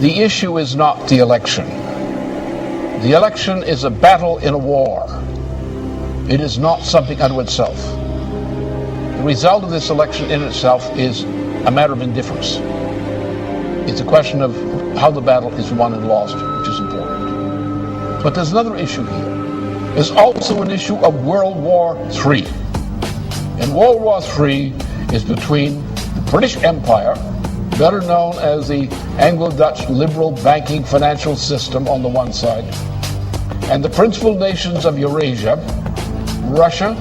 The issue is not the election. The election is a battle in a war. It is not something unto itself. The result of this election in itself is a matter of indifference. It's a question of how the battle is won and lost, which is important. But there's another issue here. There's also an issue of World War III. And World War III is between the British Empire, better known as the Anglo-Dutch liberal banking financial system on the one side, and the principal nations of Eurasia, Russia,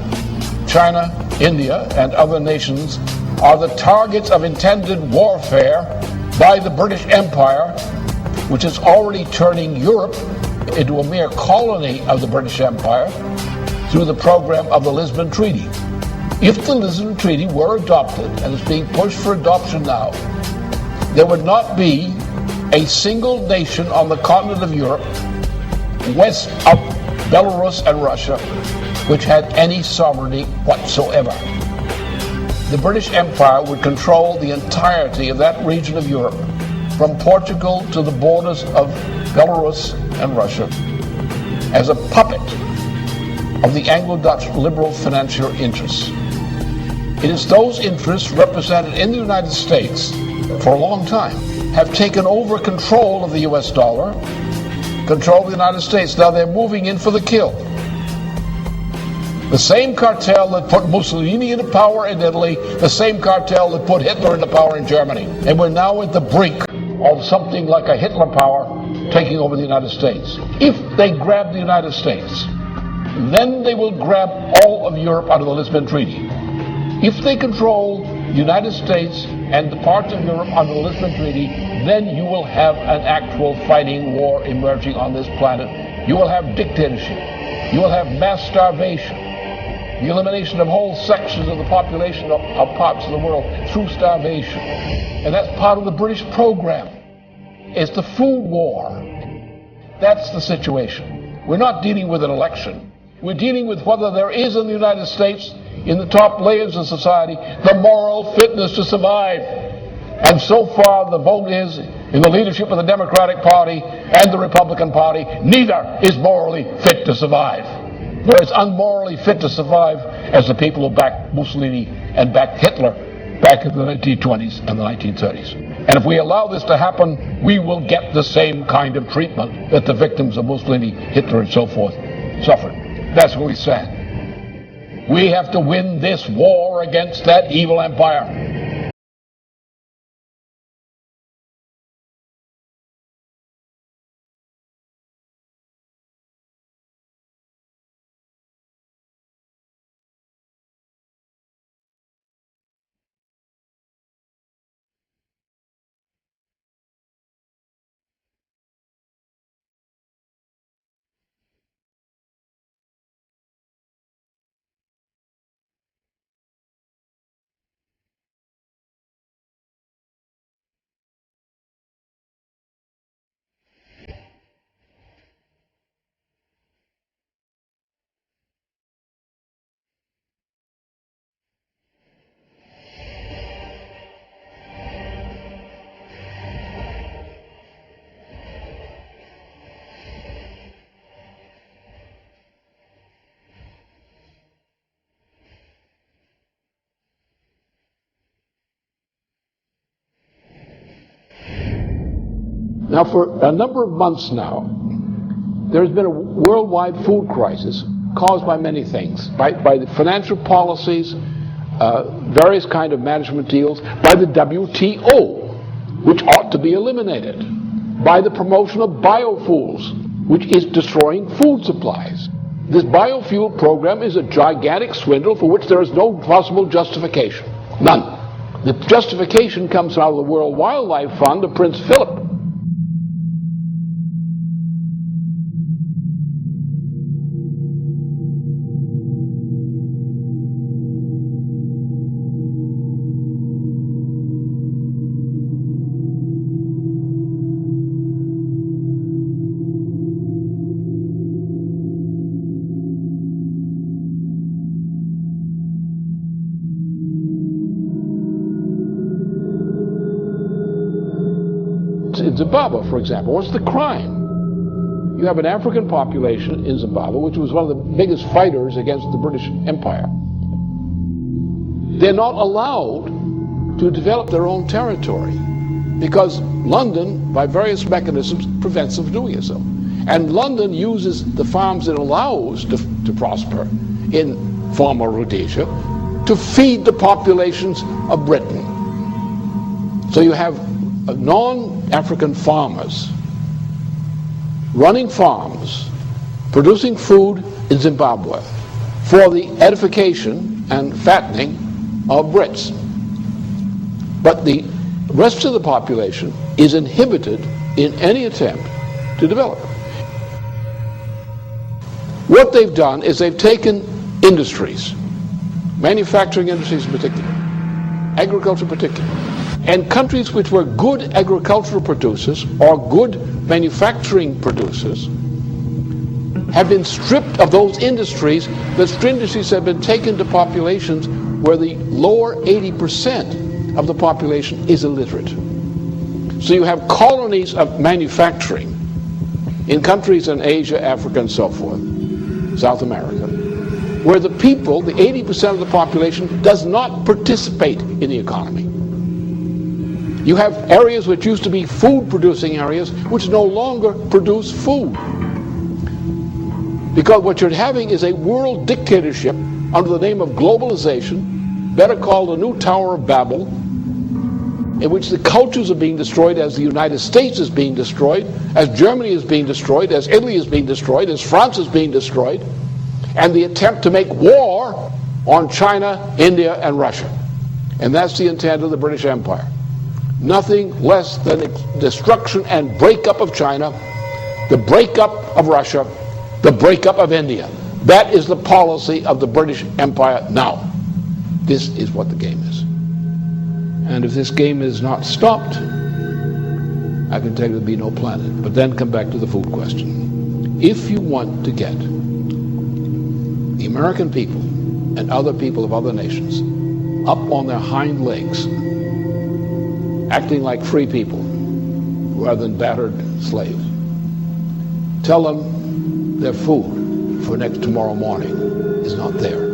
China, India, and other nations are the targets of intended warfare by the British Empire, which is already turning Europe into a mere colony of the British Empire through the program of the Lisbon Treaty. If the Lisbon Treaty were adopted, and is being pushed for adoption now, there would not be a single nation on the continent of Europe, west of Belarus and Russia, which had any sovereignty whatsoever. The British Empire would control the entirety of that region of Europe, from Portugal to the borders of Belarus and Russia, as a puppet of the Anglo-Dutch liberal financial interests. It is those interests represented in the United States for a long time have taken over control of the US dollar, control of the United States. Now they're moving in for the kill. The same cartel that put Mussolini into power in Italy, the same cartel that put Hitler into power in Germany. And we're now at the brink of something like a Hitler power taking over the United States. If they grab the United States, then they will grab all of Europe under the Lisbon Treaty. If they control the United States and the parts of Europe under the Lisbon Treaty, then you will have an actual fighting war emerging on this planet. You will have dictatorship. You will have mass starvation. The elimination of whole sections of the population of parts of the world through starvation. And that's part of the British program. It's the food war. That's the situation. We're not dealing with an election. We're dealing with whether there is in the United States, in the top layers of society, the moral fitness to survive. And so far the vote is in the leadership of the Democratic Party and the Republican Party, neither is morally fit to survive. They're as unmorally fit to survive as the people who backed Mussolini and backed Hitler back in the 1920s and the 1930s. And if we allow this to happen, we will get the same kind of treatment that the victims of Mussolini, Hitler, and so forth suffered. That's what we said. We have to win this war against that evil empire. Now, for a number of months now, there has been a worldwide food crisis caused by many things, by the financial policies, various kind of management deals, by the WTO, which ought to be eliminated, by the promotion of biofuels, which is destroying food supplies. This biofuel program is a gigantic swindle for which there is no possible justification. None. The justification comes out of the World Wildlife Fund of Prince Philip. in Zimbabwe, for example, what's the crime? You have an African population in Zimbabwe, which was one of the biggest fighters against the British Empire. They're not allowed to develop their own territory because London, by various mechanisms, prevents them from doing so. And London uses the farms it allows to prosper in former Rhodesia to feed the populations of Britain. So you have non-African farmers running farms, producing food in Zimbabwe for the edification and fattening of Brits. But the rest of the population is inhibited in any attempt to develop. What they've done is they've taken industries, manufacturing industries in particular, agriculture in particular, and countries which were good agricultural producers or good manufacturing producers have been stripped of those industries. Those industries have been taken to populations where the lower 80% of the population is illiterate. So you have colonies of manufacturing in countries in Asia, Africa, and so forth, South America, where the people, the 80% of the population, does not participate in the economy. You have areas which used to be food-producing areas which no longer produce food. Because what you're having is a world dictatorship under the name of globalization, better called the new Tower of Babel, in which the cultures are being destroyed as the United States is being destroyed, as Germany is being destroyed, as Italy is being destroyed, as France is being destroyed, and the attempt to make war on China, India, and Russia. And that's the intent of the British Empire. Nothing less than destruction and breakup of China, the breakup of Russia, the breakup of India. That is the policy of the British Empire now. This is what the game is. And if this game is not stopped, I can tell you there'll be no planet. But then come back to the food question. If you want to get the American people and other people of other nations up on their hind legs, acting like free people rather than battered slaves, tell them their food for tomorrow morning is not there.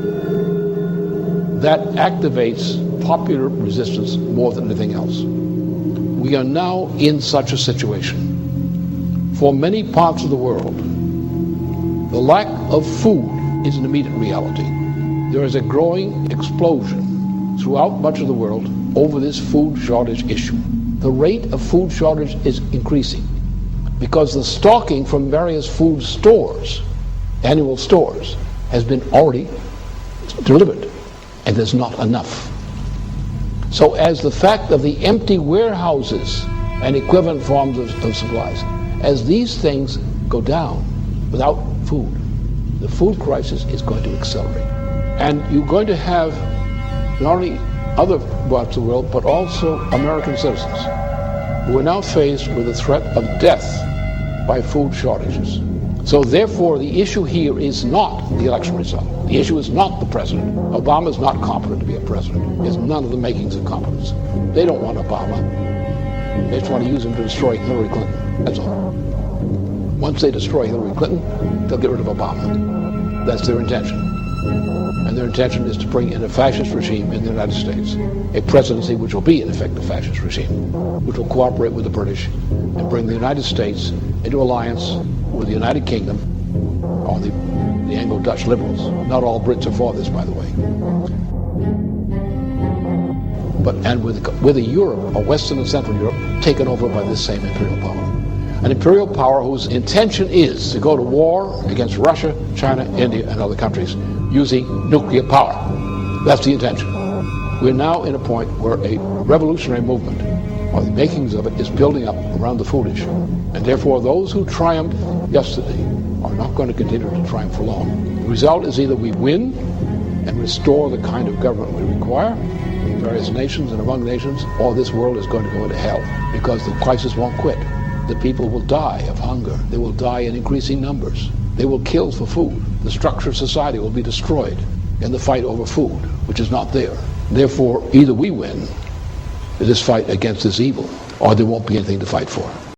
That activates popular resistance more than anything else. We are now in such a situation. For many parts of the world, the lack of food is an immediate reality. There is a growing explosion throughout much of the world over this food shortage issue. The rate of food shortage is increasing because the stocking from various food stores, annual stores, has been already delivered, and there's not enough. So as the fact of the empty warehouses and equivalent forms of supplies, as these things go down without food, the food crisis is going to accelerate. And you're going to have not only other parts of the world, but also American citizens who are now faced with the threat of death by food shortages. So therefore, the issue here is not the election result. The issue is not the president. Obama is not competent to be a president. He has none of the makings of competence. They don't want Obama. They just want to use him to destroy Hillary Clinton. That's all. Once they destroy Hillary Clinton, they'll get rid of Obama. That's their intention. And their intention is to bring in a fascist regime in the United States, a presidency which will be, in effect, a fascist regime, which will cooperate with the British and bring the United States into alliance with the United Kingdom, or the Anglo-Dutch liberals. Not all Brits are for this, by the way. And with a Europe, or Western and Central Europe, taken over by this same imperial power. An imperial power whose intention is to go to war against Russia, China, India, and other countries using nuclear power. That's the intention. We're now in a point where a revolutionary movement, or the makings of it, is building up around the food issue. And therefore, those who triumphed yesterday are not going to continue to triumph for long. The result is either we win and restore the kind of government we require in various nations and among nations, or this world is going to go into hell, because the crisis won't quit. The people will die of hunger. They will die in increasing numbers. They will kill for food. The structure of society will be destroyed in the fight over food, which is not there. Therefore, either we win in this fight against this evil, or there won't be anything to fight for.